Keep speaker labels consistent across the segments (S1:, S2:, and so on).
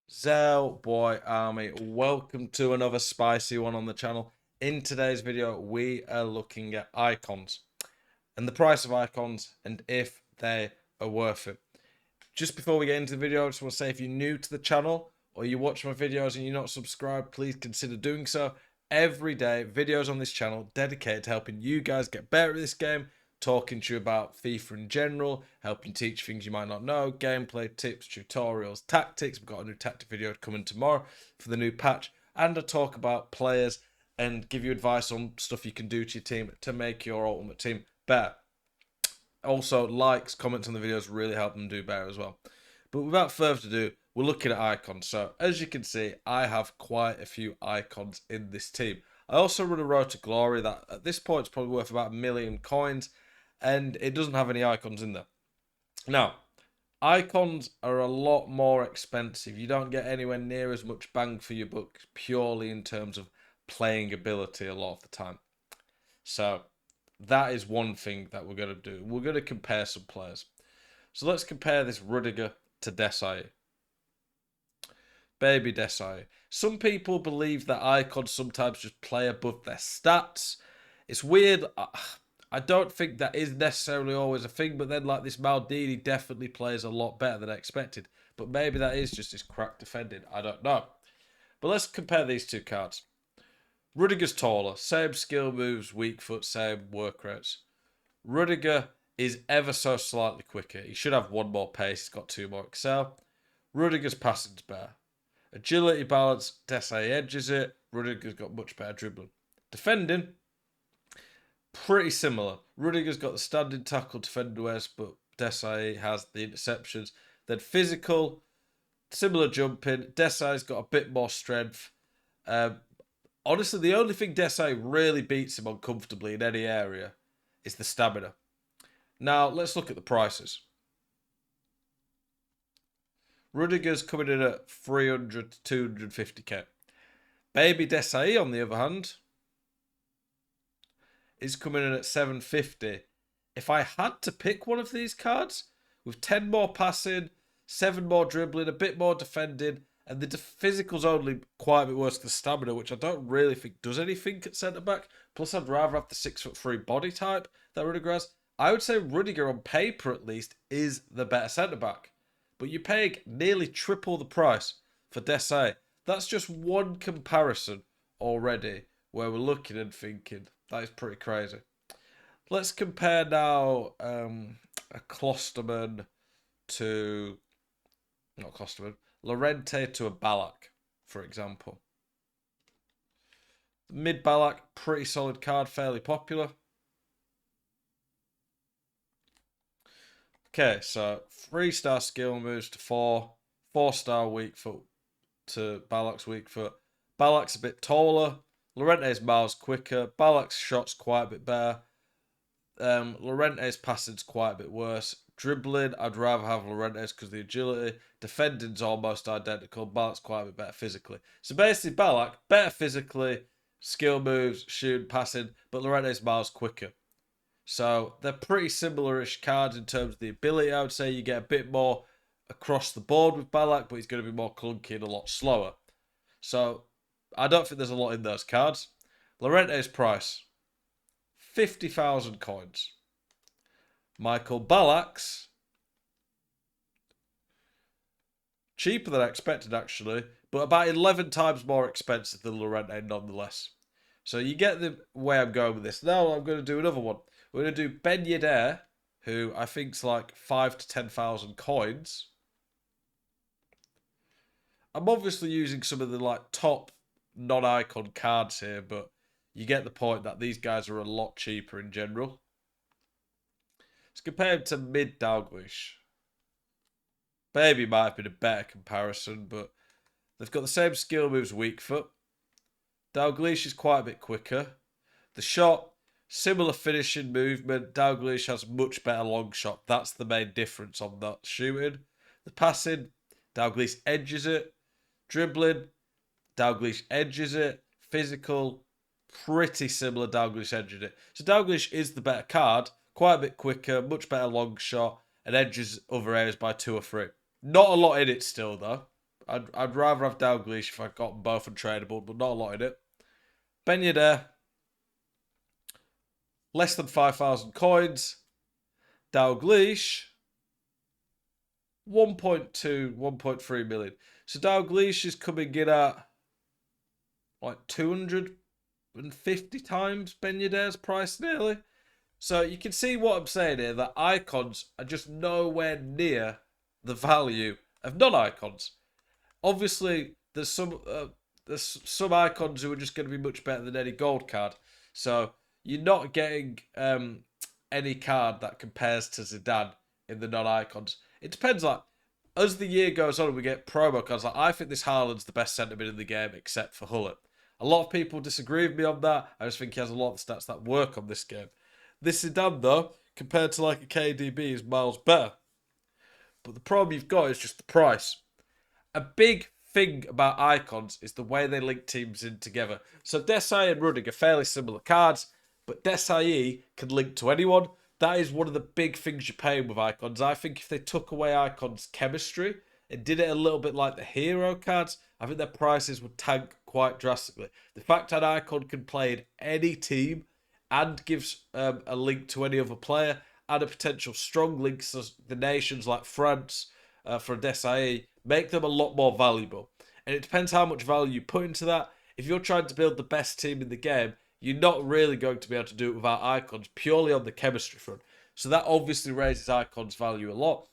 S1: Zel Boy Army, welcome to another spicy one on the channel. In today's video, we are looking at icons and the price of icons and if they are worth it. Just before we get into the video, I just want to say if you're new to the channel or you watch my videos and you're not subscribed, please consider doing so. Every day, videos on this channel dedicated to helping you guys get better at this game, talking to you about FIFA in general, helping teach things you might not know, gameplay tips, tutorials, tactics. We've got a new tactic video coming tomorrow for the new patch, and I talk about players and give you advice on stuff you can do to your team to make your ultimate team better. Also, likes, comments on the videos really help them do better as well. But without further ado, we're looking at icons. So as you can see, I have quite a few icons in this team. I also run a Road to Glory that at this point is probably worth about 1,000,000 coins, and it doesn't have any icons in there. Now, icons are a lot more expensive. You don't get anywhere near as much bang for your buck purely in terms of playing ability a lot of the time. So that is one thing that we're going to do. We're going to compare some players. So let's compare this Rudiger to Desai. Baby Desai. Some people believe that icons sometimes just play above their stats. It's weird. I don't think that is necessarily always a thing, but then like this Maldini definitely plays a lot better than I expected. But maybe that is just his crack defending. I don't know. But let's compare these two cards. Rudiger's taller, same skill moves, weak foot, same work rates. Rudiger is ever so slightly quicker. He should have one more pace. He's got two more excel. Rudiger's passing's better. Agility, balance, Desai edges it. Rudiger's got much better dribbling. Defending, pretty similar. Rudiger's got the standing tackle defender ways, but Desai has the interceptions. Then physical, similar jumping. Desai's got a bit more strength. Honestly, the only thing Desai really beats him on comfortably in any area is the stamina. Now, let's look at the prices. Rudiger's coming in at 300 to 250k. Baby Desai, on the other hand, is coming in at 750. If I had to pick one of these cards, with 10 more passing, 7 more dribbling, a bit more defending, and the physical's only quite a bit worse than the stamina, which I don't really think does anything at centre back. Plus, I'd rather have the 6'3" body type that Rudiger has. I would say Rudiger, on paper at least, is the better centre back. But you're paying nearly triple the price for Desai. That's just one comparison already where we're looking and thinking, that is pretty crazy. Let's compare now a Klosterman to, not Klosterman, Llorente to a Ballack, for example. Mid Ballack, pretty solid card, fairly popular. Okay, so 3-star skill moves to 4, 4-star weak foot to Ballack's weak foot. Ballack's a bit taller. Llorente's miles quicker. Ballack's shot's quite a bit better. Llorente's passing's quite a bit worse. Dribbling, I'd rather have Llorente's because the agility. Defending's almost identical. Ballack's quite a bit better physically. So basically, Ballack, better physically, skill moves, shooting, passing, but Llorente's miles quicker. So they're pretty similar-ish cards in terms of the ability. I would say you get a bit more across the board with Ballack, but he's going to be more clunky and a lot slower. So I don't think there's a lot in those cards. Llorente's price, 50,000 coins. Michael Ballack's, cheaper than I expected actually, but about 11 times more expensive than Llorente nonetheless. So you get the way I'm going with this. Now I'm going to do another one. We're going to do Ben Yedder, who I think's like 5 to 10,000 coins. I'm obviously using some of the like top non-icon cards here, but you get the point that these guys are a lot cheaper in general. Let's compare him to mid Dalglish. Baby might have been a better comparison, but they've got the same skill moves, weak foot. Dalglish is quite a bit quicker. The shot, similar finishing movement. Dalglish has much better long shot. That's the main difference on that shooting. The passing, Dalglish edges it. Dribbling, Dalglish edges it. Physical, pretty similar. Dalglish edges it. So Dalglish is the better card. Quite a bit quicker, much better long shot, and edges other areas by 2 or 3. Not a lot in it still, though. I'd rather have Dalglish if I got both untradeable, but not a lot in it. Ben Yedder, less than 5,000 coins. Dalglish, 1.2, 1.3 million. So Dalglish is coming in at like 250 times Ben Yedder's price nearly. So you can see what I'm saying here, that icons are just nowhere near the value of non-icons. Obviously, there's some icons who are just going to be much better than any gold card. So you're not getting any card that compares to Zidane in the non-icons. It depends. Like as the year goes on, and we get promo cards. Like I think this Haaland's the best centre mid in the game, except for Hullet. A lot of people disagree with me on that. I just think he has a lot of stats that work on this game. This Zidane, though, compared to like a KDB, is miles better. But the problem you've got is just the price. A big thing about icons is the way they link teams in together. So Desai and Ruddick are fairly similar cards, but Desai can link to anyone. That is one of the big things you're paying with icons. I think if they took away icons' chemistry and did it a little bit like the hero cards, I think their prices would tank quite drastically. The fact that icon can play in any team and gives a link to any other player and a potential strong link to the nations like France for Desai make them a lot more valuable. And it depends how much value you put into that. If you're trying to build the best team in the game, you're not really going to be able to do it without icons purely on the chemistry front. So that obviously raises icons' value a lot.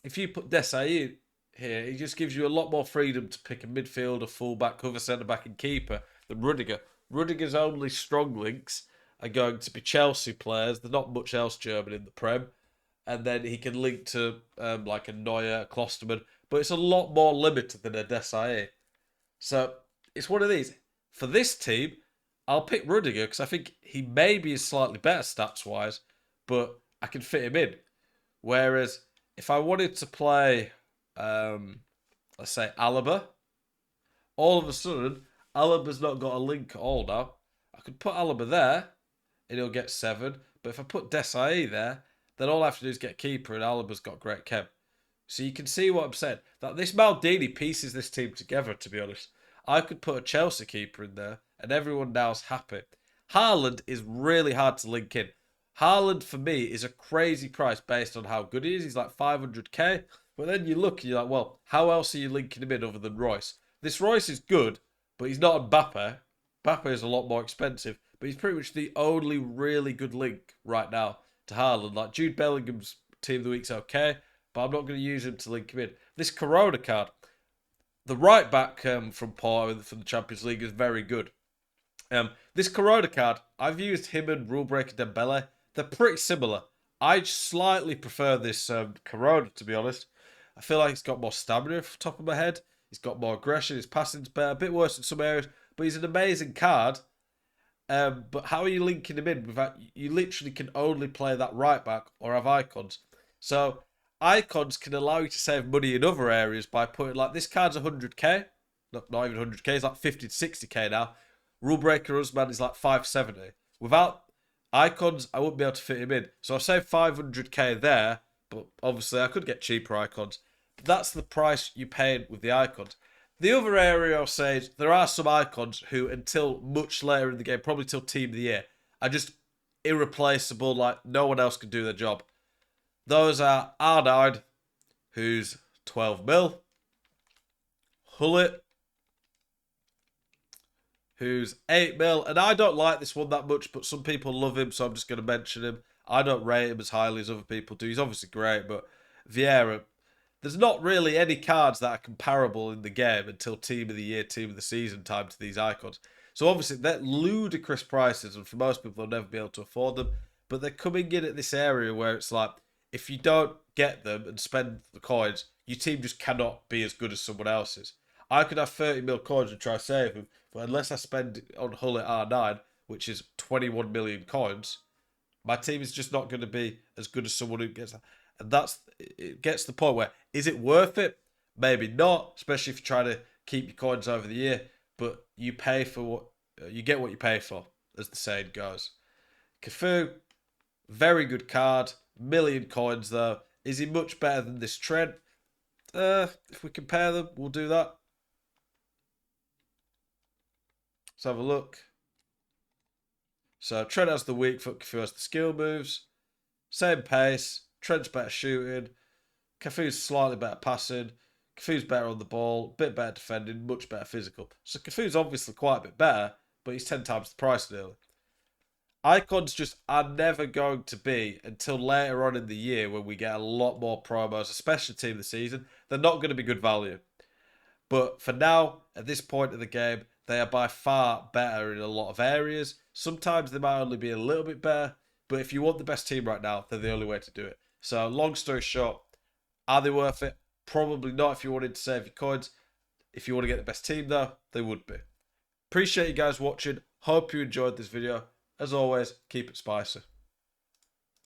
S1: If you put Desai here, he just gives you a lot more freedom to pick a midfielder, fullback, cover centre back, and keeper than Rudiger. Rudiger's only strong links are going to be Chelsea players. There's not much else German in the Prem. And then he can link to like a Neuer, a Klosterman. But it's a lot more limited than a Desai. So it's one of these. For this team, I'll pick Rudiger because I think he maybe is slightly better stats-wise, but I can fit him in. Whereas if I wanted to play, let's say, Alaba, all of a sudden, Alaba's not got a link at all now. I could put Alaba there, and he'll get 7. But if I put Desai there, then all I have to do is get keeper, and Alaba's got great chem. So you can see what I'm saying. That this Maldini pieces this team together, to be honest. I could put a Chelsea keeper in there, and everyone now's happy. Haaland is really hard to link in. Haaland, for me, is a crazy price based on how good he is. He's like 500k. But then you look and you're like, well, how else are you linking him in other than Royce? This Royce is good, but he's not Mbappe. Mbappe is a lot more expensive, but he's pretty much the only really good link right now to Haaland. Like Jude Bellingham's team of the week's okay, but I'm not going to use him to link him in. This Corona card, the right back from Porto from the Champions League is very good. This Corona card, I've used him and Rule Breaker Dembele. They're pretty similar. I slightly prefer this Corona, to be honest. I feel like he's got more stamina off the top of my head. He's got more aggression. His passing's better. A bit worse in some areas, but he's an amazing card. But how are you linking him in? Without, you literally can only play that right back or have icons. So icons can allow you to save money in other areas by putting like this card's 100k. Not even 100k. It's like 50 to 60k now. Rule Breaker Usman is like 570. Without icons, I wouldn't be able to fit him in. So I saved 500k there, but obviously I could get cheaper icons. But that's the price you paid with the icons. The other area I'll say is there are some icons who, until much later in the game, probably till Team of the Year, are just irreplaceable. Like no one else can do their job. Those are R9, who's 12 mil. Hullet, who's 8 mil. And I don't like this one that much, but some people love him, so I'm just going to mention him. I don't rate him as highly as other people do. He's obviously great, but Vieira, there's not really any cards that are comparable in the game until Team of the Year, Team of the Season time to these icons. So obviously, they're ludicrous prices, and for most people, they'll never be able to afford them. But they're coming in at this area where it's like, if you don't get them and spend the coins, your team just cannot be as good as someone else's. I could have 30 mil coins and try to save them, but unless I spend on Hull at R9, which is 21 million coins, my team is just not going to be as good as someone who gets that. And it gets to the point where, is it worth it? Maybe not, especially if you're trying to keep your coins over the year. But you pay for what you get, what you pay for, as the saying goes. Cafu, very good card, million coins though. Is he much better than this Trent? If we compare them, we'll do that. Let's have a look. So Trent has the weak foot, Cafu has the skill moves. Same pace. Trent's better shooting. Cafu's slightly better passing. Cafu's better on the ball, bit better defending, much better physical. So Cafu's obviously quite a bit better, but he's 10 times the price nearly. Icons just are never going to be until later on in the year when we get a lot more promos, especially team of the season. They're not going to be good value. But for now, at this point of the game, they are by far better in a lot of areas. Sometimes they might only be a little bit better, but if you want the best team right now, they're the only way to do it. So long story short, are they worth it? Probably not if you wanted to save your coins. If you want to get the best team though, they would be. Appreciate you guys watching. Hope you enjoyed this video. As always, keep it spicy.